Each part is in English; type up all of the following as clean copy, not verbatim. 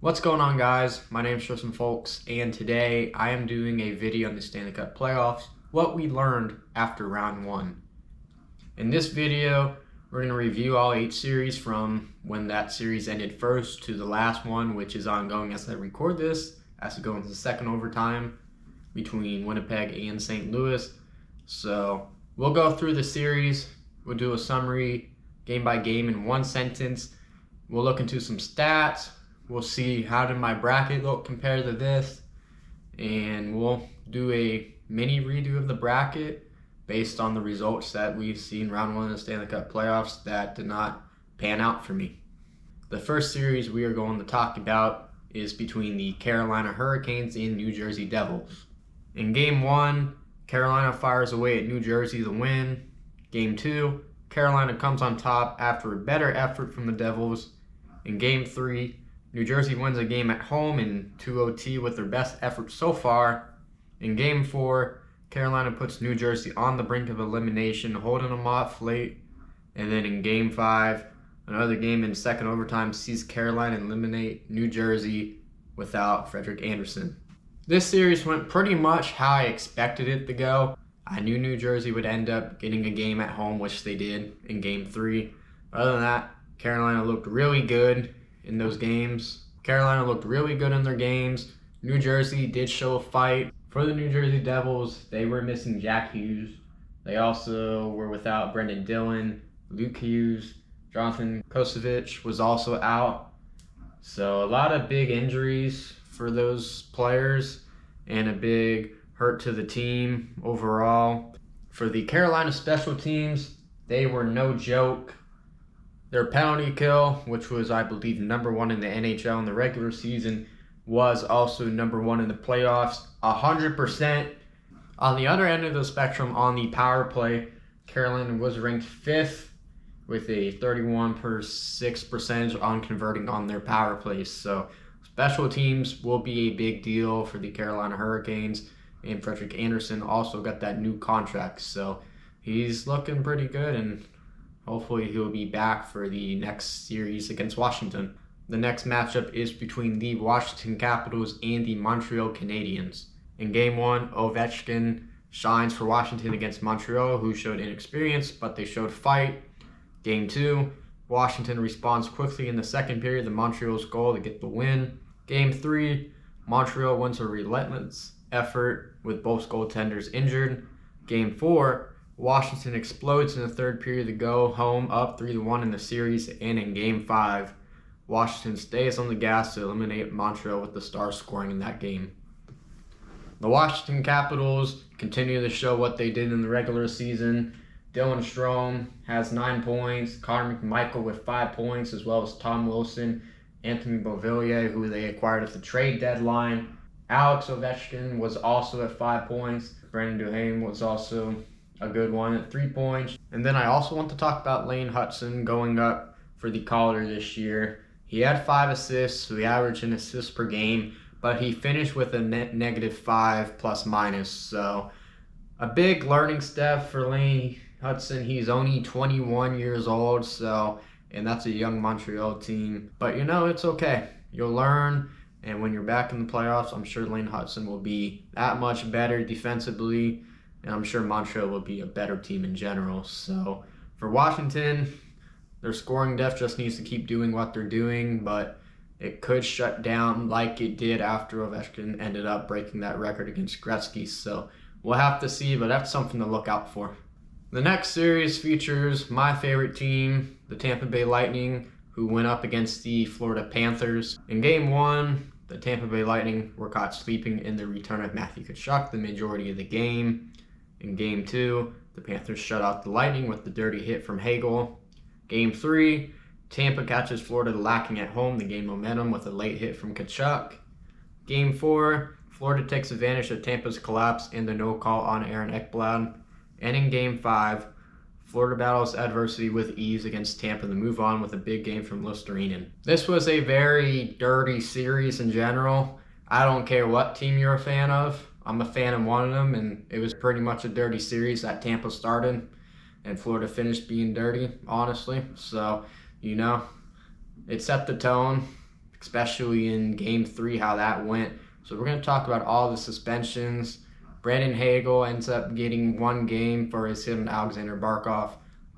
What's going on, guys? My name is Tristan Folks, and today I am doing a video on the Stanley Cup Playoffs, what we learned after round one. In this video, we're going to review all 8 series from when that series ended first to the last one, which is ongoing as I record this, as we go into the second overtime between Winnipeg and St. Louis. So we'll go through the series, we'll do a summary game by game in one sentence, we'll look into some stats. We'll see how did my bracket look compared to this, and we'll do a mini redo of the bracket based on the results that we've seen round one of the Stanley Cup Playoffs that did not pan out for me. The first series we are going to talk about is between the Carolina Hurricanes and New Jersey Devils. In Game 1, Carolina fires away at New Jersey to win. Game 2, Carolina comes on top after a better effort from the Devils. In Game 3, New Jersey wins a game at home in 2 OT with their best effort so far. In Game 4, Carolina puts New Jersey on the brink of elimination, holding them off late. And then in Game 5, another game in second overtime sees Carolina eliminate New Jersey without Frederik Andersen. This series went pretty much how I expected it to go. I knew New Jersey would end up getting a game at home, which they did in Game 3. Other than that, Carolina looked really good in those games. Carolina looked really good in their games. New Jersey did show a fight. For the New Jersey Devils, they were missing Jack Hughes. They also were without Brendan Dillon, Luke Hughes, Jonathan Kosovic was also out. So a lot of big injuries for those players and a big hurt to the team overall. For the Carolina special teams, they were no joke. Their penalty kill, which was, I believe, #1 in the NHL in the regular season, was also #1 in the playoffs, 100%. On the other end of the spectrum, on the power play, Carolina was ranked 5th with a 31.6% percentage on converting on their power plays. So special teams will be a big deal for the Carolina Hurricanes, and Frederik Andersen also got that new contract. So he's looking pretty good, and hopefully he'll be back for the next series against Washington. The next matchup is between the Washington Capitals and the Montreal Canadiens. In Game 1, Ovechkin shines for Washington against Montreal, who showed inexperience, but they showed fight. Game 2, Washington responds quickly in the second period to Montreal's goal to get the win. Game 3, Montreal wins a relentless effort with both goaltenders injured. Game 4, Washington explodes in the third period to go home up 3-1 in the series, and in Game 5, Washington stays on the gas to eliminate Montreal with the Stars scoring in that game. The Washington Capitals continue to show what they did in the regular season. Dylan Strome has 9 points, Connor McMichael with 5 points, as well as Tom Wilson, Anthony Beauvillier, who they acquired at the trade deadline. Alex Ovechkin was also at 5 points. Brandon Duhaime was also a good one at 3 points. And then I also want to talk about Lane Hutson going up for the Calder this year. He had 5 assists, so he averaged an assist per game, but he finished with a net -5 plus minus. So a big learning step for Lane Hutson. He's only 21 years old, and that's a young Montreal team. But it's okay. You'll learn, and when you're back in the playoffs, I'm sure Lane Hutson will be that much better defensively. And I'm sure Montreal will be a better team in general. So for Washington, their scoring depth just needs to keep doing what they're doing, but it could shut down like it did after Ovechkin ended up breaking that record against Gretzky. So we'll have to see, but that's something to look out for. The next series features my favorite team, the Tampa Bay Lightning, who went up against the Florida Panthers. In Game 1, the Tampa Bay Lightning were caught sleeping in the return of Matthew Tkachuk the majority of the game. In Game 2, the Panthers shut out the Lightning with the dirty hit from Hagel. Game 3, Tampa catches Florida lacking at home the game momentum with a late hit from Tkachuk. Game 4, Florida takes advantage of Tampa's collapse and the no call on Aaron Ekblad. And in Game 5, Florida battles adversity with ease against Tampa to move on with a big game from Luostarinen. This was a very dirty series in general. I don't care what team you're a fan of. I'm a fan of one of them, and it was pretty much a dirty series that Tampa started, and Florida finished being dirty, honestly. So, it set the tone, especially in Game 3, how that went. So we're going to talk about all the suspensions. Brandon Hagel ends up getting 1 game for his hit on Alexander Barkov.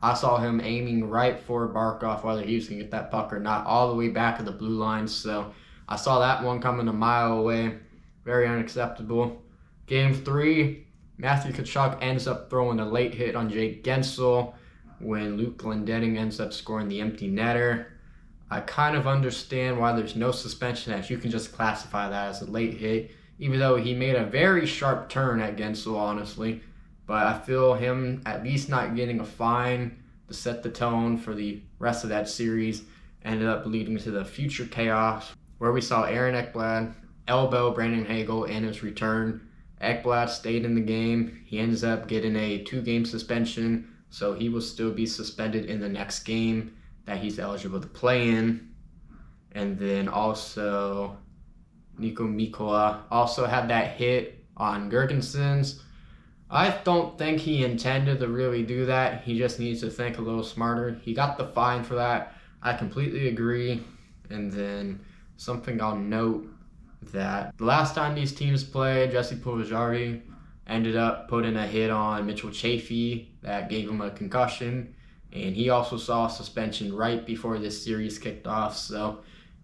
I saw him aiming right for Barkov, whether he was going to get that puck or not, all the way back at the blue line. So I saw that one coming a mile away. Very unacceptable. Game 3, Matthew Tkachuk ends up throwing a late hit on Jake Gensel when Luke Glendening ends up scoring the empty netter. I kind of understand why there's no suspension, as you can just classify that as a late hit, even though he made a very sharp turn at Gensel, honestly. But I feel him at least not getting a fine to set the tone for the rest of that series ended up leading to the future chaos, where we saw Aaron Ekblad elbow Brandon Hagel in his return. Ekblad stayed in the game. He ends up getting a 2-game suspension, so he will still be suspended in the next game that he's eligible to play in. And then also, Nico Mikkola also had that hit on Gergensons. I don't think he intended to really do that. He just needs to think a little smarter. He got the fine for that. I completely agree. And then something I'll note, that the last time these teams played, Jesse Puljujarvi ended up putting a hit on Mitchell Chaffee that gave him a concussion, and he also saw a suspension right before this series kicked off. So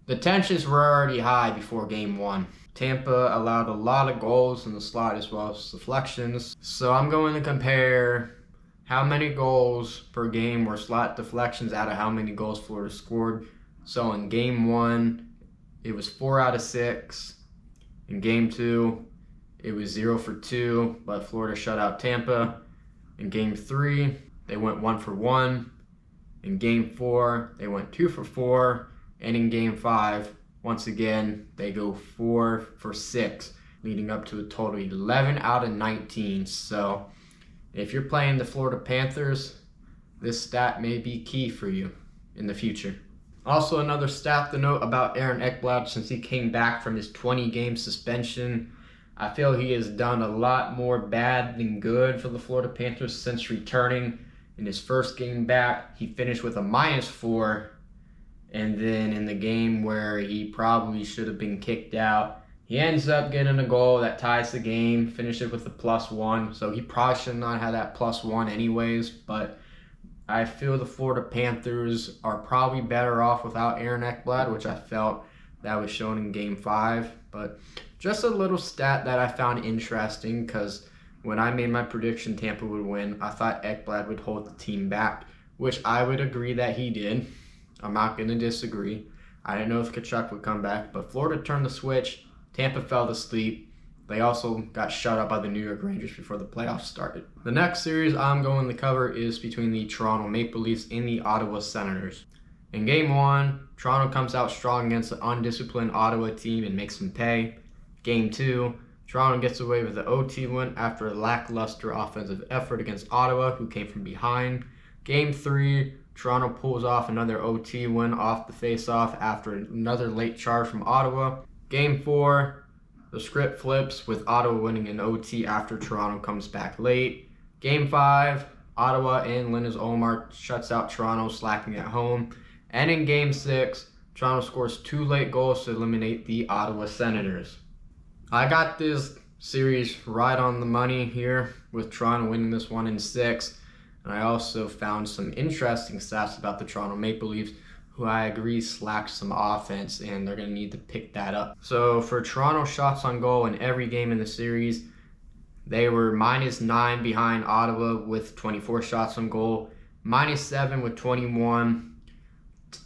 the tensions were already high before Game 1. Tampa allowed a lot of goals in the slot as well as deflections. So I'm going to compare how many goals per game were slot deflections out of how many goals Florida scored. So in Game 1, it was 4 out of 6. In Game 2, it was 0 for 2, but Florida shut out Tampa. In Game 3, they went 1 for 1. In Game 4, they went 2 for 4. And in Game 5, once again, they go 4 for 6, leading up to a total of 11 out of 19. So if you're playing the Florida Panthers, this stat may be key for you in the future. Also, another stat to note about Aaron Ekblad, since he came back from his 20-game suspension, I feel he has done a lot more bad than good for the Florida Panthers since returning. In his first game back, he finished with a -4, and then in the game where he probably should have been kicked out, he ends up getting a goal that ties the game, finishes with a +1, so he probably should not have that +1 anyways, but I feel the Florida Panthers are probably better off without Aaron Ekblad, which I felt that was shown in Game 5. But just a little stat that I found interesting, because when I made my prediction Tampa would win, I thought Ekblad would hold the team back, which I would agree that he did. I'm not going to disagree. I didn't know if Tkachuk would come back, but Florida turned the switch. Tampa fell asleep. They also got shut out by the New York Rangers before the playoffs started. The next series I'm going to cover is between the Toronto Maple Leafs and the Ottawa Senators. In Game 1, Toronto comes out strong against the undisciplined Ottawa team and makes them pay. Game 2, Toronto gets away with the OT win after a lackluster offensive effort against Ottawa, who came from behind. Game 3, Toronto pulls off another OT win off the face-off after another late charge from Ottawa. Game 4, the script flips with Ottawa winning an OT after Toronto comes back late. Game 5, Ottawa and Linus Ullmark shuts out Toronto, slacking at home. And in Game 6, Toronto scores 2 late goals to eliminate the Ottawa Senators. I got this series right on the money here, with Toronto winning this one in 6. And I also found some interesting stats about the Toronto Maple Leafs, who I agree slacked some offense, and they're going to need to pick that up. So for Toronto shots on goal in every game in the series, they were -9 behind Ottawa with 24 shots on goal, -7 with 21,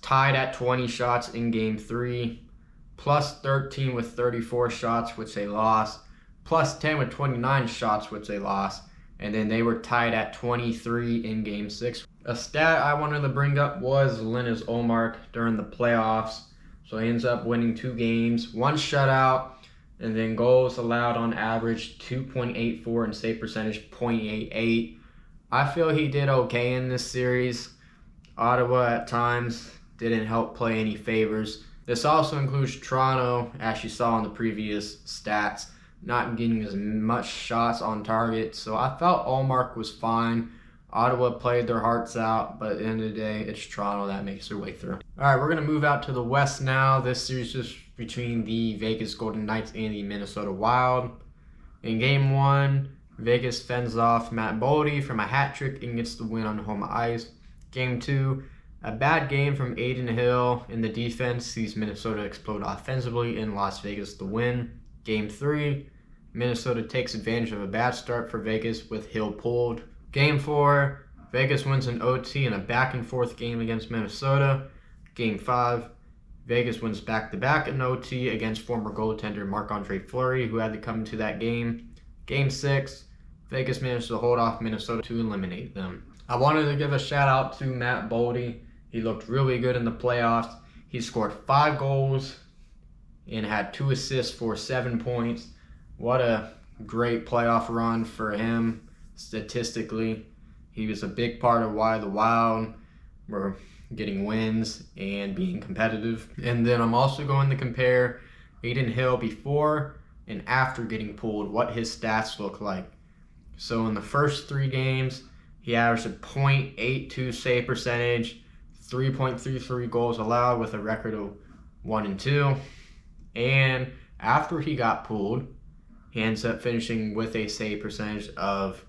tied at 20 shots in Game 3, +13 with 34 shots, which they lost, +10 with 29 shots, which they lost, and then they were tied at 23 in Game 6. A stat I wanted to bring up was Linus Ullmark during the playoffs. So he ends up winning 2 games, 1 shutout, and then goals allowed on average 2.84 and save percentage 0.88. I feel he did okay in this series. Ottawa at times didn't help play any favors. This also includes Toronto, as you saw in the previous stats, not getting as much shots on target. So I felt Ullmark was fine. Ottawa played their hearts out, but at the end of the day, it's Toronto that makes their way through. All right, we're going to move out to the West now. This series is between the Vegas Golden Knights and the Minnesota Wild. In Game 1, Vegas fends off Matt Boldy from a hat trick and gets the win on home ice. Game 2, a bad game from Adin Hill in the defense sees Minnesota explode offensively and Las Vegas the win. Game 3, Minnesota takes advantage of a bad start for Vegas with Hill pulled. Game 4, Vegas wins an OT in a back-and-forth game against Minnesota. Game 5, Vegas wins back-to-back in OT against former goaltender Marc-Andre Fleury, who had to come into that game. Game 6, Vegas managed to hold off Minnesota to eliminate them. I wanted to give a shout-out to Matt Boldy. He looked really good in the playoffs. He scored 5 goals and had 2 assists for 7 points. What a great playoff run for him. Statistically, he was a big part of why the Wild were getting wins and being competitive. And then I'm also going to compare Adin Hill before and after getting pulled, what his stats look like. So in the first 3 games, he averaged a .82 save percentage, 3.33 goals allowed with a record of 1-2. And after he got pulled, he ends up finishing with a save percentage of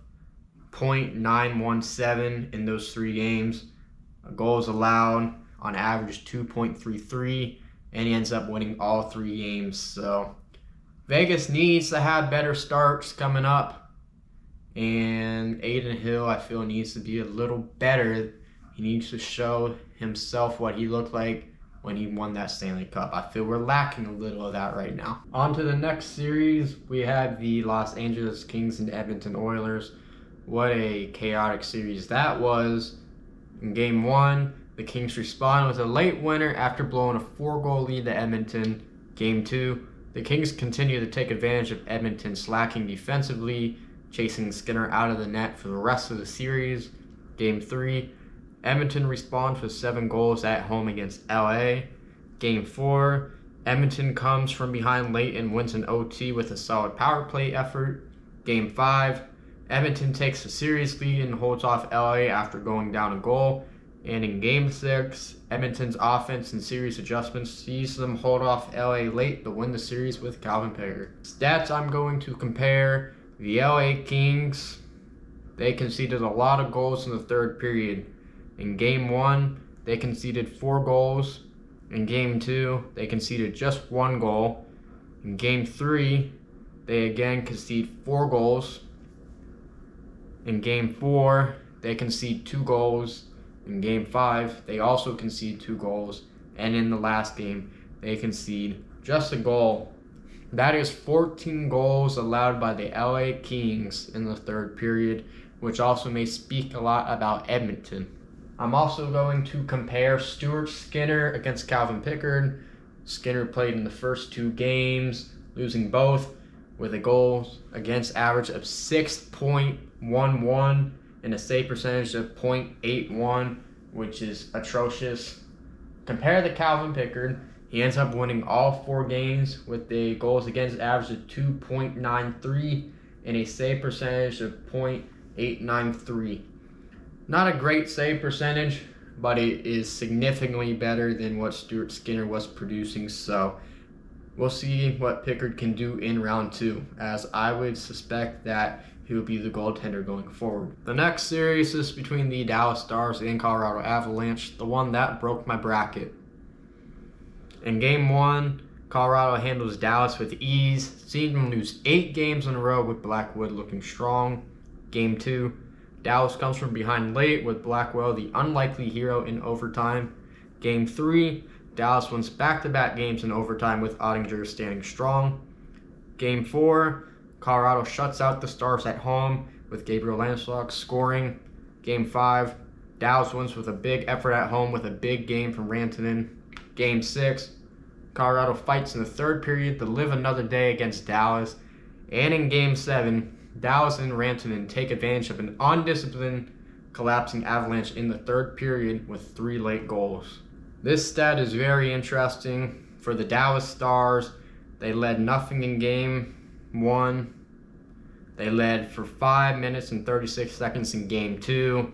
.917 in those 3 games. Goals allowed on average 2.33, and he ends up winning all 3 games. So Vegas needs to have better starts coming up, and Adin Hill, I feel, needs to be a little better. He needs to show himself what he looked like when he won that Stanley Cup. I feel we're lacking a little of that right now. On to the next series, we have the Los Angeles Kings and Edmonton Oilers. What a chaotic series that was. In Game 1, the Kings responded with a late winner after blowing a 4-goal lead to Edmonton. Game 2, the Kings continue to take advantage of Edmonton slacking defensively, chasing Skinner out of the net for the rest of the series. Game 3, Edmonton responds with 7 goals at home against LA. Game 4, Edmonton comes from behind late and wins an OT with a solid power play effort. Game 5, Edmonton takes a series lead and holds off LA after going down a goal. And in Game 6, Edmonton's offense and series adjustments sees them hold off LA late to win the series with Calvin Pickard. Stats I'm going to compare: the LA Kings, they conceded a lot of goals in the third period. In Game 1, they conceded 4 goals. In Game 2, they conceded just 1 goal. In Game 3, they again concede 4 goals. In Game 4, they concede 2 goals. In Game 5, they also concede 2 goals. And in the last game, they concede just a goal. That is 14 goals allowed by the LA Kings in the third period, which also may speak a lot about Edmonton. I'm also going to compare Stuart Skinner against Calvin Pickard. Skinner played in the first 2 games, losing both, with a goals against average of 6.11 and a save percentage of .81, which is atrocious. Compare to Calvin Pickard, he ends up winning all 4 games with a goals against average of 2.93 and a save percentage of .893. Not a great save percentage, but it is significantly better than what Stuart Skinner was producing. So we'll see what Pickard can do in round 2, as I would suspect that he will be the goaltender going forward. The next series is between the Dallas Stars and Colorado Avalanche, the one that broke my bracket. In Game 1, Colorado handles Dallas with ease, seeing them lose 8 games in a row with Blackwood looking strong. Game 2, Dallas comes from behind late with Blackwell the unlikely hero in overtime. Game 3, Dallas wins back-to-back games in overtime with Ottinger standing strong. Game 4, Colorado shuts out the Stars at home with Gabriel Landeskog scoring. Game 5, Dallas wins with a big effort at home with a big game from Rantanen. Game 6, Colorado fights in the third period to live another day against Dallas. And in Game 7, Dallas and Rantanen take advantage of an undisciplined, collapsing Avalanche in the third period with 3 late goals. This stat is very interesting. For the Dallas Stars, they led nothing in Game 1. They led for 5 minutes and 36 seconds in Game 2.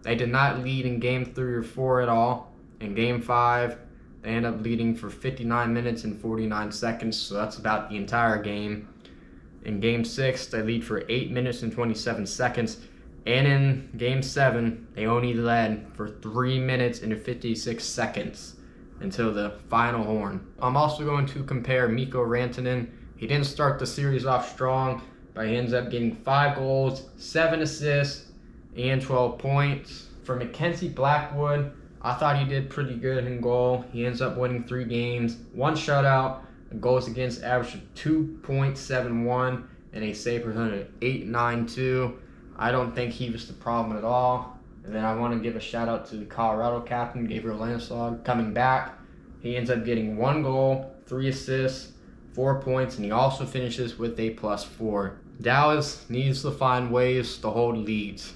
They did not lead in Game 3 or 4 at all. In Game 5, they ended up leading for 59 minutes and 49 seconds, so that's about the entire game. In Game 6, they lead for 8 minutes and 27 seconds. And in Game 7, they only led for 3 minutes and 56 seconds until the final horn. I'm also going to compare Mikko Rantanen. He didn't start the series off strong, but he ends up getting 5 goals, 7 assists, and 12 points. For Mackenzie Blackwood, I thought he did pretty good in goal. He ends up winning 3 games, 1 shutout, a goals against average of 2.71, and a save percentage of .892. I don't think he was the problem at all. And then I want to give a shout out to the Colorado captain, Gabriel Landeskog, coming back. He ends up getting 1 goal, 3 assists, 4 points, and he also finishes with a +4. Dallas needs to find ways to hold leads.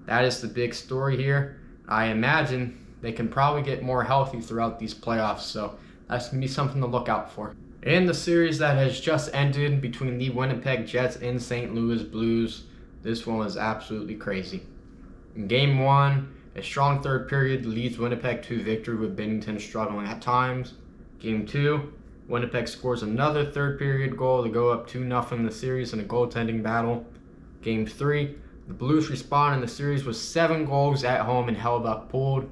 That is the big story here. I imagine they can probably get more healthy throughout these playoffs, so that's going to be something to look out for. In the series that has just ended between the Winnipeg Jets and St. Louis Blues, this one was absolutely crazy. In Game 1, a strong third period leads Winnipeg to victory with Binnington struggling at times. Game 2, Winnipeg scores another third period goal to go up 2-0 in the series in a goaltending battle. Game 3, the Blues respond in the series with 7 goals at home and Hellebuyck pulled.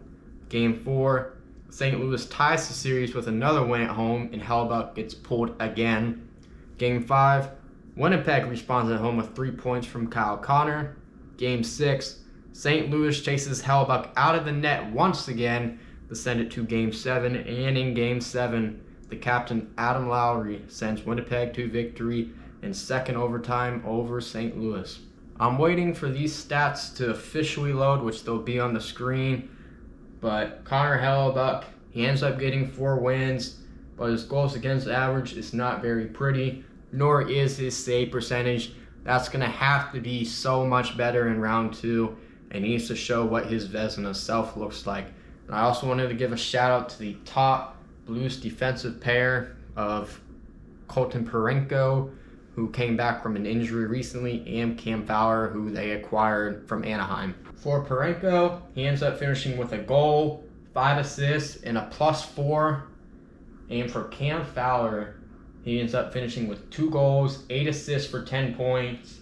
Game 4, St. Louis ties the series with another win at home and Hellebuyck gets pulled again. Game 5, Winnipeg responds at home with 3 points from Kyle Connor. Game 6, St. Louis chases Hellebuyck out of the net once again to send it to Game 7. And in Game 7, the captain Adam Lowry sends Winnipeg to victory in second overtime over St. Louis. I'm waiting for these stats to officially load, which they'll be on the screen. But Connor Hellebuyck, he ends up getting 4 wins, but his goals against average is not very pretty, nor is his save percentage. That's going to have to be so much better in round 2, and needs to show what his Vezina self looks like. And I also wanted to give a shout out to the top Blues defensive pair of Colton Parayko, who came back from an injury recently, and Cam Fowler, who they acquired from Anaheim. For Parayko, he ends up finishing with a goal, 5 assists, and a +4. And for Cam Fowler, he ends up finishing with 2 goals, 8 assists for 10 points,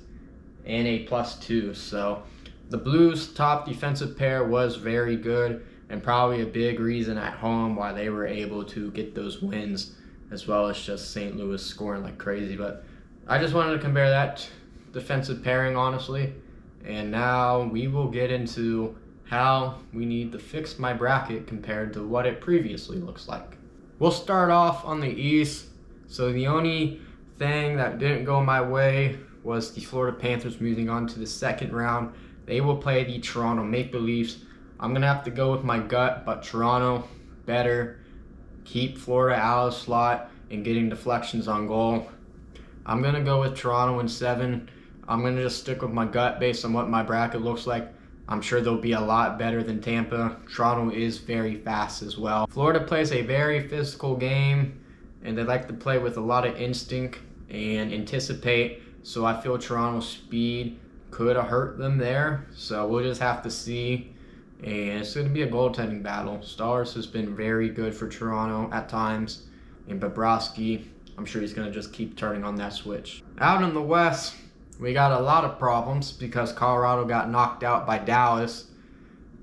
and a +2. So the Blues' top defensive pair was very good, and probably a big reason at home why they were able to get those wins, as well as just St. Louis scoring like crazy. But I just wanted to compare that defensive pairing, honestly. And now we will get into how we need to fix my bracket compared to what it previously looks like. We'll start off on the East. So the only thing that didn't go my way was the Florida Panthers moving on to the second round. They will play the Toronto Maple Leafs. I'm going to have to go with my gut, but Toronto better keep Florida out of the slot and getting deflections on goal. I'm going to go with Toronto in 7. I'm going to just stick with my gut based on what my bracket looks like. I'm sure they'll be a lot better than Tampa. Toronto is very fast as well. Florida plays a very physical game, and they like to play with a lot of instinct and anticipate. So I feel Toronto's speed could have hurt them there. So we'll just have to see. And it's going to be a goaltending battle. Stars has been very good for Toronto at times. And Bobrovsky, I'm sure he's going to just keep turning on that switch. Out in the West, we got a lot of problems because Colorado got knocked out by Dallas.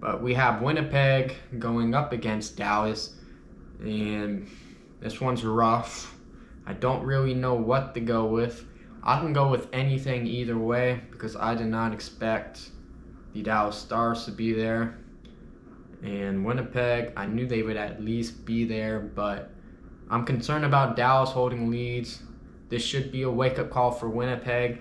But we have Winnipeg going up against Dallas. And this one's rough. I don't really know what to go with. I can go with anything either way because I did not expect the Dallas Stars to be there. And Winnipeg, I knew they would at least be there, but I'm concerned about Dallas holding leads. This should be a wake-up call for Winnipeg.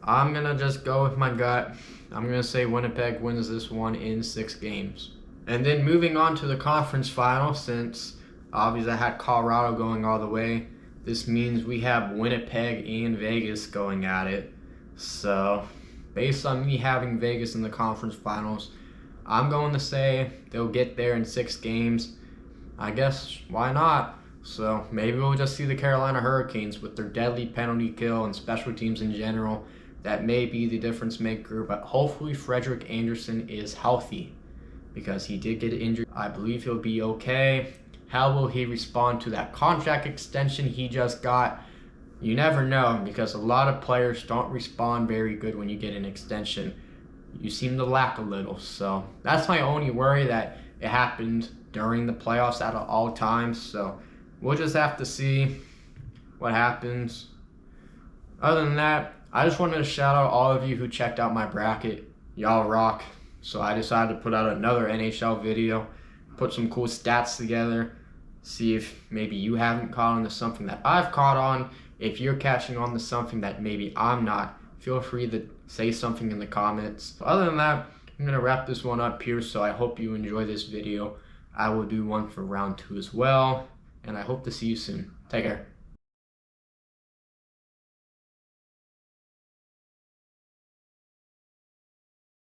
I'm going to just go with my gut. I'm going to say Winnipeg wins this one in 6 games. And then moving on to the conference final, since obviously I had Colorado going all the way, this means we have Winnipeg and Vegas going at it. So based on me having Vegas in the conference finals, I'm going to say they'll get there in 6 games. I guess, why not? So maybe we'll just see the Carolina Hurricanes with their deadly penalty kill and special teams in general that may be the difference maker, but hopefully Frederick Anderson is healthy because he did get injured. I believe he'll be okay. How will he respond to that contract extension he just got? You never know, because a lot of players don't respond very good when you get an extension. You seem to lack a little, so that's my only worry, that it happened during the playoffs out of all times. So we'll just have to see what happens. Other than that, I just wanted to shout out all of you who checked out my bracket. Y'all rock. So I decided to put out another NHL video, put some cool stats together, see if maybe you haven't caught on to something that I've caught on. If you're catching on to something that maybe I'm not, feel free to say something in the comments. Other than that, I'm going to wrap this one up here, so I hope you enjoy this video. I will do one for round 2 as well, and I hope to see you soon. Take care.